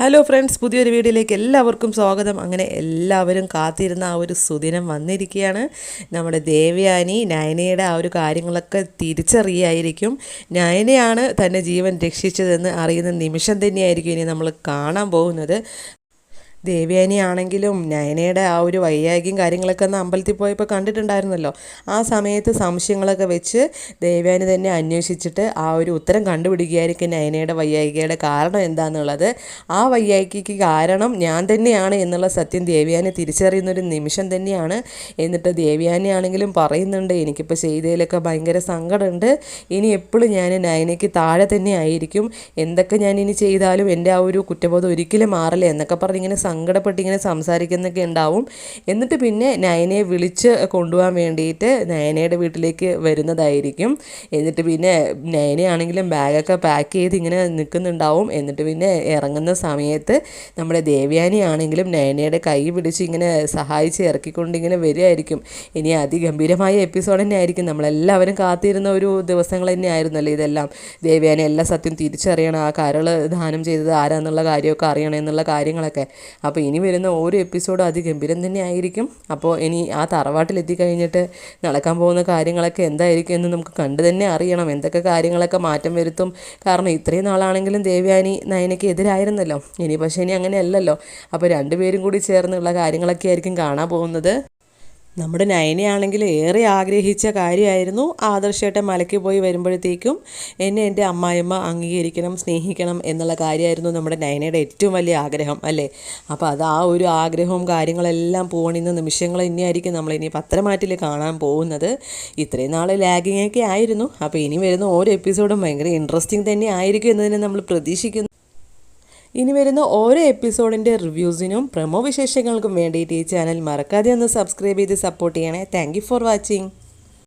Hello friends, പുതിയൊരു വീഡിയോയിലേക്ക് എല്ലാവർക്കും സ്വാഗതം. അങ്ങനെ എല്ലാവരും കാത്തിരുന്ന ആ ഒരു സുദിനം വന്നിരിക്കുകയാണ്. നമ്മുടെ ദേവയാനി നയനയുടെ ആ ഒരു കാര്യങ്ങളൊക്കെ തിരിച്ചറിയായിരിക്കും. നയനയാണ് തൻ്റെ ജീവൻ രക്ഷിച്ചതെന്ന് അറിയുന്ന നിമിഷം തന്നെയായിരിക്കും ഇനി നമ്മൾ കാണാൻ പോകുന്നത്. ദേവയാനി ആണെങ്കിലും നയനയുടെ ആ ഒരു വൈയാകിയും കാര്യങ്ങളൊക്കെ ഒന്ന് അമ്പലത്തിൽ പോയപ്പോൾ കണ്ടിട്ടുണ്ടായിരുന്നല്ലോ. ആ സമയത്ത് സംശയങ്ങളൊക്കെ വെച്ച് ദേവയാനി തന്നെ അന്വേഷിച്ചിട്ട് ആ ഒരു ഉത്തരം കണ്ടുപിടിക്കുകയായിരിക്കും നയനയുടെ വൈയായികയുടെ കാരണം എന്താണെന്നുള്ളത്. ആ വൈയായികയ്ക്ക് കാരണം ഞാൻ തന്നെയാണ് എന്നുള്ള സത്യം ദേവയാനി തിരിച്ചറിയുന്നൊരു നിമിഷം തന്നെയാണ്. എന്നിട്ട് ദേവയാനി ആണെങ്കിലും പറയുന്നുണ്ട്, എനിക്കിപ്പോൾ ചെയ്തതിലൊക്കെ ഭയങ്കര സങ്കടമുണ്ട്, ഇനി എപ്പോഴും ഞാൻ നയനയ്ക്ക് താഴെ തന്നെ ആയിരിക്കും, എന്തൊക്കെ ഞാൻ ഇനി ചെയ്താലും എൻ്റെ ആ ഒരു കുറ്റബോധം ഒരിക്കലും മാറില്ല എന്നൊക്കെ പറഞ്ഞിങ്ങനെ സങ്കടപ്പെട്ട് ഇങ്ങനെ സംസാരിക്കുന്നൊക്കെ ഉണ്ടാവും. എന്നിട്ട് പിന്നെ നയനയെ വിളിച്ച് കൊണ്ടുപോകാൻ വേണ്ടിയിട്ട് നയനയുടെ വീട്ടിലേക്ക് വരുന്നതായിരിക്കും. എന്നിട്ട് പിന്നെ നയനയാണെങ്കിലും ബാഗൊക്കെ പാക്ക് ചെയ്ത് ഇങ്ങനെ നിൽക്കുന്നുണ്ടാവും. എന്നിട്ട് പിന്നെ ഇറങ്ങുന്ന സമയത്ത് നമ്മുടെ ദേവയാനി ആണെങ്കിലും നയനയുടെ കൈ പിടിച്ച് ഇങ്ങനെ സഹായിച്ച് ഇറക്കിക്കൊണ്ട് ഇങ്ങനെ വരികയായിരിക്കും. ഇനി അതിഗംഭീരമായ എപ്പിസോഡ് തന്നെ ആയിരിക്കും. നമ്മളെല്ലാവരും കാത്തിരുന്ന ഒരു ദിവസങ്ങൾ തന്നെ ആയിരുന്നല്ലോ ഇതെല്ലാം. ദേവയാനി എല്ലാ സത്യം തിരിച്ചറിയണം, ആ കരൾ ദാനം ചെയ്തത് ആരാന്നുള്ള കാര്യമൊക്കെ അറിയണം എന്നുള്ള കാര്യങ്ങളൊക്കെ. അപ്പോൾ ഇനി വരുന്ന ഓരോ എപ്പിസോഡും അതിഗംഭീരം തന്നെ ആയിരിക്കും. അപ്പോൾ ഇനി ആ തറവാട്ടിലെത്തിക്കഴിഞ്ഞിട്ട് നടക്കാൻ പോകുന്ന കാര്യങ്ങളൊക്കെ എന്തായിരിക്കും എന്ന് നമുക്ക് കണ്ടു തന്നെ അറിയണം. എന്തൊക്കെ കാര്യങ്ങളൊക്കെ മാറ്റം വരുത്തും. കാരണം ഇത്രയും നാളാണെങ്കിലും ദേവയാനി നയനയ്ക്ക് എതിരായിരുന്നല്ലോ. ഇനി പക്ഷേ ഇനി അങ്ങനെയല്ലല്ലോ. അപ്പോൾ രണ്ടുപേരും കൂടി ചേർന്നുള്ള കാര്യങ്ങളൊക്കെ ആയിരിക്കും കാണാൻ പോകുന്നത്. നമ്മുടെ നയനയാണെങ്കിൽ ഏറെ ആഗ്രഹിച്ച കാര്യമായിരുന്നു ആദർശേട്ടൻ മലയ്ക്ക് പോയി വരുമ്പോഴത്തേക്കും എന്നെ എൻ്റെ അമ്മായിയമ്മ അംഗീകരിക്കണം, സ്നേഹിക്കണം എന്നുള്ള കാര്യമായിരുന്നു നമ്മുടെ നയനയുടെ ഏറ്റവും വലിയ ആഗ്രഹം അല്ലേ. അപ്പോൾ അത് ആ ഒരു ആഗ്രഹവും കാര്യങ്ങളെല്ലാം പോണിന്ന നിമിഷങ്ങൾ തന്നെയായിരിക്കും നമ്മളിനി പത്രമാറ്റിൽ കാണാൻ പോകുന്നത്. ഇത്രയും നാൾ ലാഗിങ്ങൊക്കെ ആയിരുന്നു. അപ്പോൾ ഇനി വരുന്ന ഓരോ എപ്പിസോഡും ഭയങ്കര ഇൻട്രസ്റ്റിംഗ് തന്നെ ആയിരിക്കും എന്നതിനെ നമ്മൾ പ്രതീക്ഷിക്കുന്നു. ഇനി വരുന്ന ഓരോ എപ്പിസോഡിൻ്റെ റിവ്യൂസിനും പ്രമോ വിശേഷങ്ങൾക്കും വേണ്ടിയിട്ട് ഈ ചാനൽ മറക്കാതെ ഒന്ന് സബ്സ്ക്രൈബ് ചെയ്ത് സപ്പോർട്ട് ചെയ്യണേ. Thank you for watching.